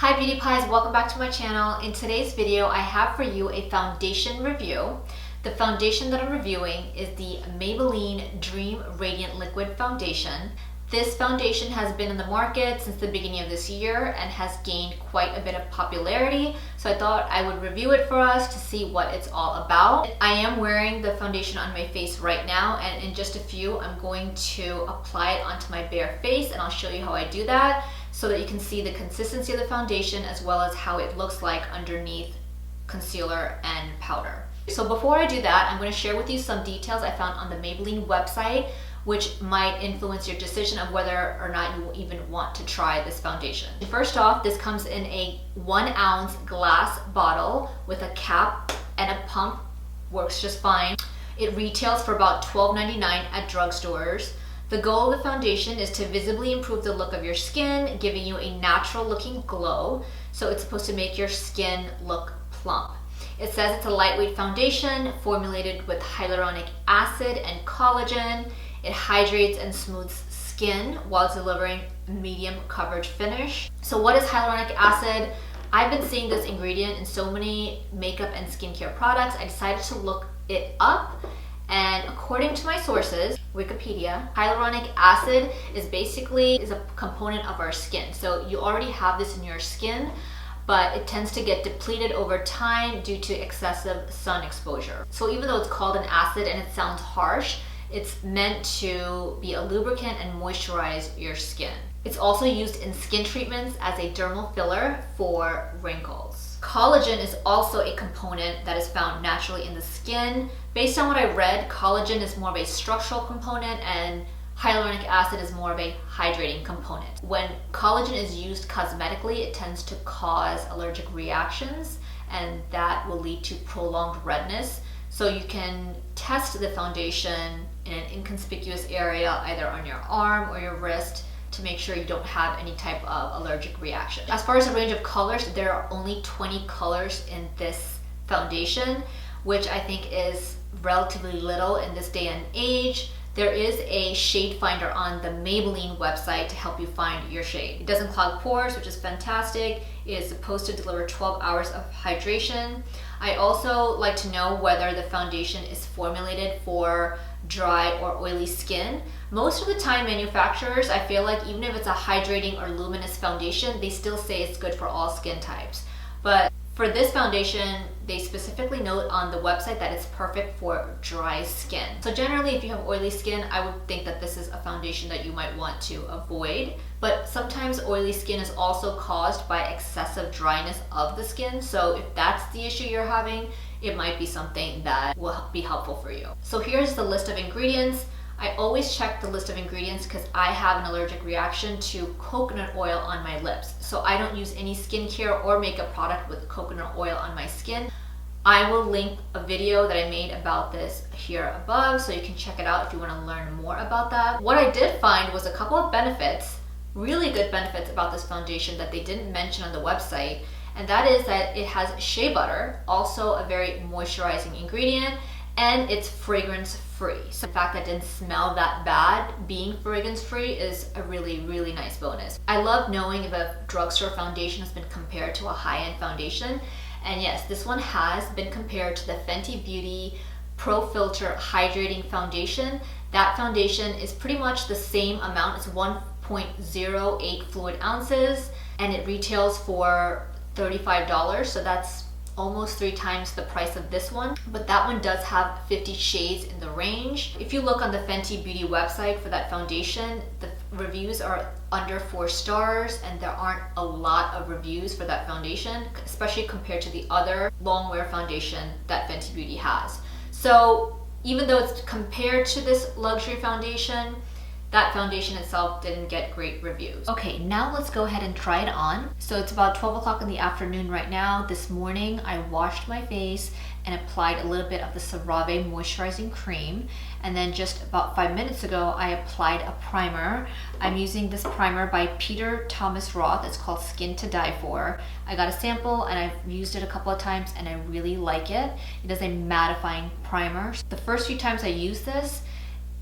Hi Beauty Pies, welcome back to my channel. In today's video, I have for you a foundation review. The foundation that I'm reviewing is the Maybelline Dream Radiant Liquid Foundation. This foundation has been in the market since the beginning of this year and has gained quite a bit of popularity. So I thought I would review it for us to see what it's all about. I am wearing the foundation on my face right now, and in just a few, I'm going to apply it onto my bare face, and I'll show you how I do that so that you can see the consistency of the foundation as well as how it looks like underneath concealer and powder. So before I do that, I'm going to share with you some details I found on the Maybelline website which might influence your decision of whether or not you will even want to try this foundation. First off, this comes in a 1 ounce glass bottle with a cap and a pump. Works just fine. It retails for about $12.99 at drugstores. The goal of the foundation is to visibly improve the look of your skin, giving you a natural looking glow. So it's supposed to make your skin look plump. It says it's a lightweight foundation formulated with hyaluronic acid and collagen. It hydrates and smooths skin while delivering medium coverage finish. So what is hyaluronic acid? I've been seeing this ingredient in so many makeup and skincare products. I decided to look it up, and according to my sources, Wikipedia, hyaluronic acid is a component of our skin. So you already have this in your skin, but it tends to get depleted over time due to excessive sun exposure. So even though it's called an acid and it sounds harsh, it's meant to be a lubricant and moisturize your skin. It's also used in skin treatments as a dermal filler for wrinkles. Collagen is also a component that is found naturally in the skin. Based on what I read, collagen is more of a structural component and hyaluronic acid is more of a hydrating component. When collagen is used cosmetically, it tends to cause allergic reactions, and that will lead to prolonged redness. So you can test the foundation in an inconspicuous area, either on your arm or your wrist, to make sure you don't have any type of allergic reaction. As far as the range of colors, there are only 20 colors in this foundation, which I think is relatively little in this day and age. There is a shade finder on the Maybelline website to help you find your shade. It doesn't clog pores, which is fantastic. It is supposed to deliver 12 hours of hydration. I also like to know whether the foundation is formulated for dry or oily skin. Most of the time, manufacturers, I feel like even if it's a hydrating or luminous foundation, they still say it's good for all skin types. But for this foundation, they specifically note on the website that it's perfect for dry skin. So generally, if you have oily skin, I would think that this is a foundation that you might want to avoid. But sometimes oily skin is also caused by excessive dryness of the skin. So if that's the issue you're having, it might be something that will be helpful for you. So here's the list of ingredients. I always check the list of ingredients because I have an allergic reaction to coconut oil on my lips. So I don't use any skincare or makeup product with coconut oil on my skin. I will link a video that I made about this here above, so you can check it out if you want to learn more about that. What I did find was a couple of benefits, really good benefits about this foundation that they didn't mention on the website, and that is that it has shea butter, also a very moisturizing ingredient, and it's fragrance free. So the fact that it didn't smell that bad being fragrance free is a really, really nice bonus. I love knowing if a drugstore foundation has been compared to a high-end foundation. And yes, this one has been compared to the Fenty Beauty Pro Filter Hydrating Foundation. That foundation is pretty much the same amount. It's 1.08 fluid ounces, and it retails for $35. So that's almost 3 times the price of this one, but that one does have 50 shades in the range. If you look on the Fenty Beauty website for that foundation, the reviews are under 4 stars, and there aren't a lot of reviews for that foundation, especially compared to the other long wear foundation that Fenty Beauty has. So even though it's compared to this luxury foundation, that foundation itself didn't get great reviews. Okay, now let's go ahead and try it on. So it's about 12 o'clock in the afternoon right now. This morning I washed my face and applied a little bit of the Cerave moisturizing cream. And then just about 5 minutes ago, I applied a primer. I'm using this primer by Peter Thomas Roth. It's called Skin to Die For. I got a sample and I've used it a couple of times and I really like it. It is a mattifying primer. The first few times I used this,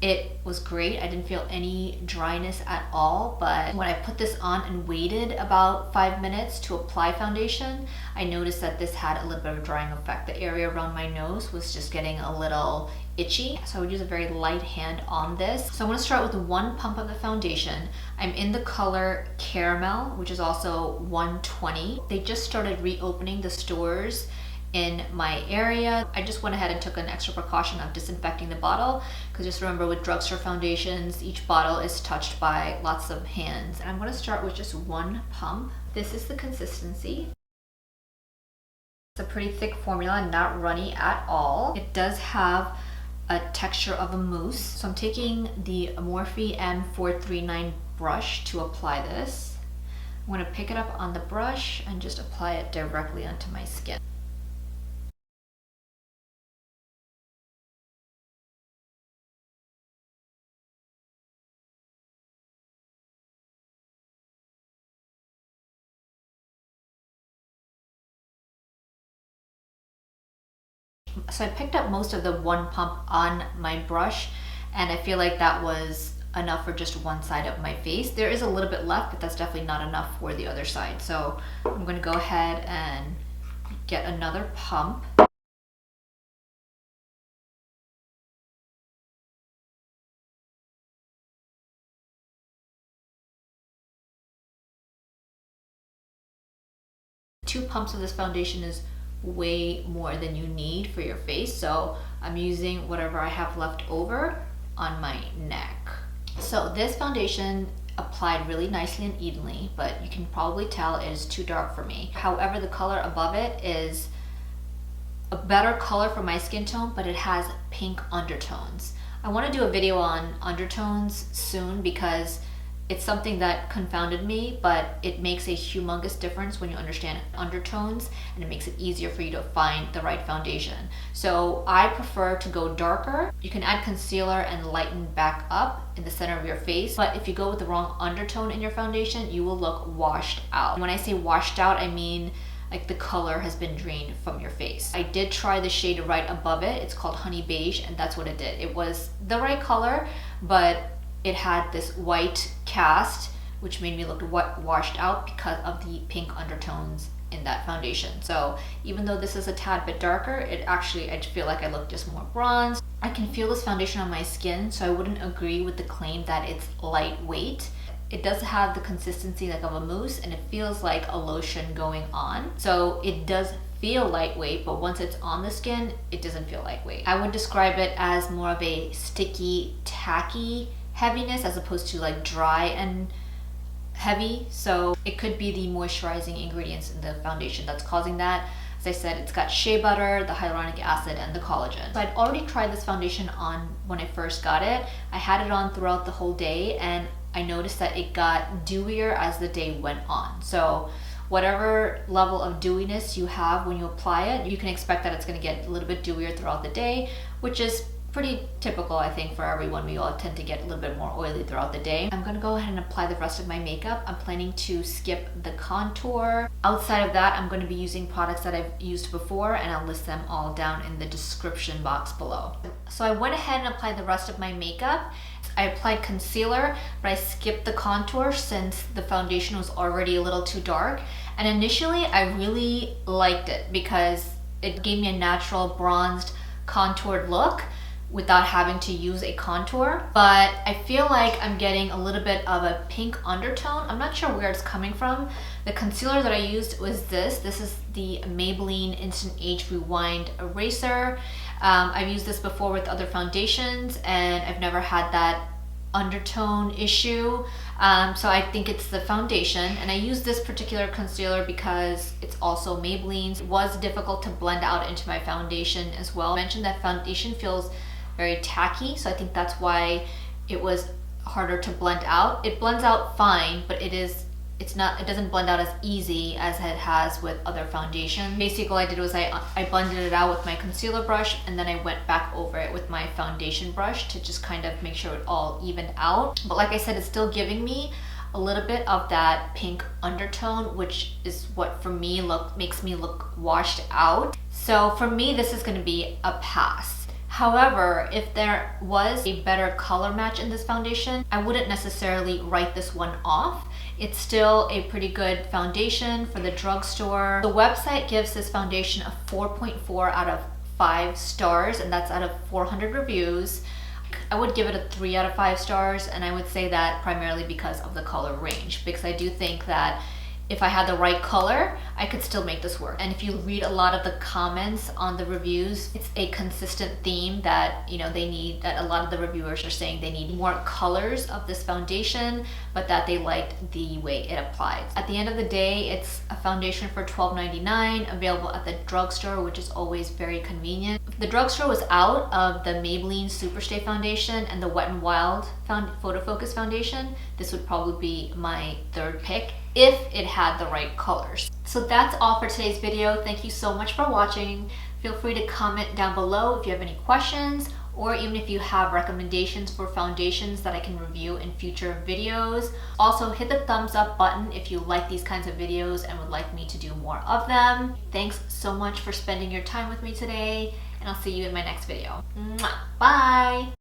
It was great. I didn't feel any dryness at all, but when I put this on and waited about 5 minutes to apply foundation, I noticed that this had a little bit of a drying effect. The area around my nose was just getting a little itchy, so I would use a very light hand on this. So I'm going to start with one pump of the foundation. I'm in the color Caramel, which is also 120. They just started reopening the stores in my area. I just went ahead and took an extra precaution of disinfecting the bottle, because just remember, with drugstore foundations, each bottle is touched by lots of hands. And I'm going to start with just one pump. This is the consistency. It's a pretty thick formula, not runny at all. It does have a texture of a mousse. So I'm taking the Morphe M439 brush to apply this. I'm going to pick it up on the brush and just apply it directly onto my skin. So I picked up most of the one pump on my brush, and I feel like that was enough for just one side of my face. There is a little bit left, but that's definitely not enough for the other side. So I'm going to go ahead and get another pump. Two pumps of this foundation is way more than you need for your face, so I'm using whatever I have left over on my neck. So this foundation applied really nicely and evenly, but you can probably tell it is too dark for me. However, the color above it is a better color for my skin tone, but it has pink undertones. I want to do a video on undertones soon, because it's something that confounded me, but it makes a humongous difference when you understand undertones, and it makes it easier for you to find the right foundation. So I prefer to go darker. You can add concealer and lighten back up in the center of your face, but if you go with the wrong undertone in your foundation, you will look washed out. When I say washed out, I mean like the color has been drained from your face. I did try the shade right above it. It's called Honey Beige, and that's what it did. It was the right color, but it had this white cast, which made me look washed out because of the pink undertones in that foundation. So even though this is a tad bit darker, it actually, I feel like I look just more bronzed. I can feel this foundation on my skin, so I wouldn't agree with the claim that it's lightweight. It does have the consistency like of a mousse, and it feels like a lotion going on. So it does feel lightweight, but once it's on the skin, it doesn't feel lightweight. I would describe it as more of a sticky, tacky heaviness, as opposed to like dry and heavy. So it could be the moisturizing ingredients in the foundation that's causing that. As I said, it's got shea butter, the hyaluronic acid, and the collagen. So I'd already tried this foundation on when I first got it. I had it on throughout the whole day, and I noticed that it got dewier as the day went on. So whatever level of dewiness you have when you apply it, you can expect that it's going to get a little bit dewier throughout the day, which is pretty typical, I think, for everyone. We all tend to get a little bit more oily throughout the day. I'm gonna go ahead and apply the rest of my makeup. I'm planning to skip the contour. Outside of that, I'm going to be using products that I've used before, and I'll list them all down in the description box below. So I went ahead and applied the rest of my makeup. I applied concealer, but I skipped the contour since the foundation was already a little too dark. And initially, I really liked it because it gave me a natural bronzed, contoured look without having to use a contour. But I feel like I'm getting a little bit of a pink undertone. I'm not sure where it's coming from. The concealer that I used was this. This is the Maybelline Instant Age Rewind Eraser. I've used this before with other foundations, and I've never had that undertone issue. So I think it's the foundation, and I use this particular concealer because it's also Maybelline's. It was difficult to blend out into my foundation as well. I mentioned that foundation feels very tacky, so I think that's why it was harder to blend out. It blends out fine, but it doesn't blend out as easy as it has with other foundations. Basically, all I did was I blended it out with my concealer brush, and then I went back over it with my foundation brush to just kind of make sure it all evened out. But like I said, it's still giving me a little bit of that pink undertone, which is what for me makes me look washed out. So for me, this is going to be a pass. However, if there was a better color match in this foundation, I wouldn't necessarily write this one off. It's still a pretty good foundation for the drugstore. The website gives this foundation a 4.4 out of 5 stars, and that's out of 400 reviews. I would give it a 3 out of 5 stars, and I would say that primarily because of the color range, because I do think that if I had the right color, I could still make this work. And if you read a lot of the comments on the reviews, it's a consistent theme that, you know, they need, that a lot of the reviewers are saying they need more colors of this foundation, but that they liked the way it applies. At the end of the day, it's a foundation for $12.99, available at the drugstore, which is always very convenient. If the drugstore was out of the Maybelline Superstay foundation and the Wet n Wild Photo Focus foundation, this would probably be my third pick if it had the right colors. So that's all for today's video. Thank you so much for watching. Feel free to comment down below if you have any questions, or even if you have recommendations for foundations that I can review in future videos. Also, hit the thumbs up button if you like these kinds of videos and would like me to do more of them. Thanks so much for spending your time with me today, and I'll see you in my next video. Mwah! Bye!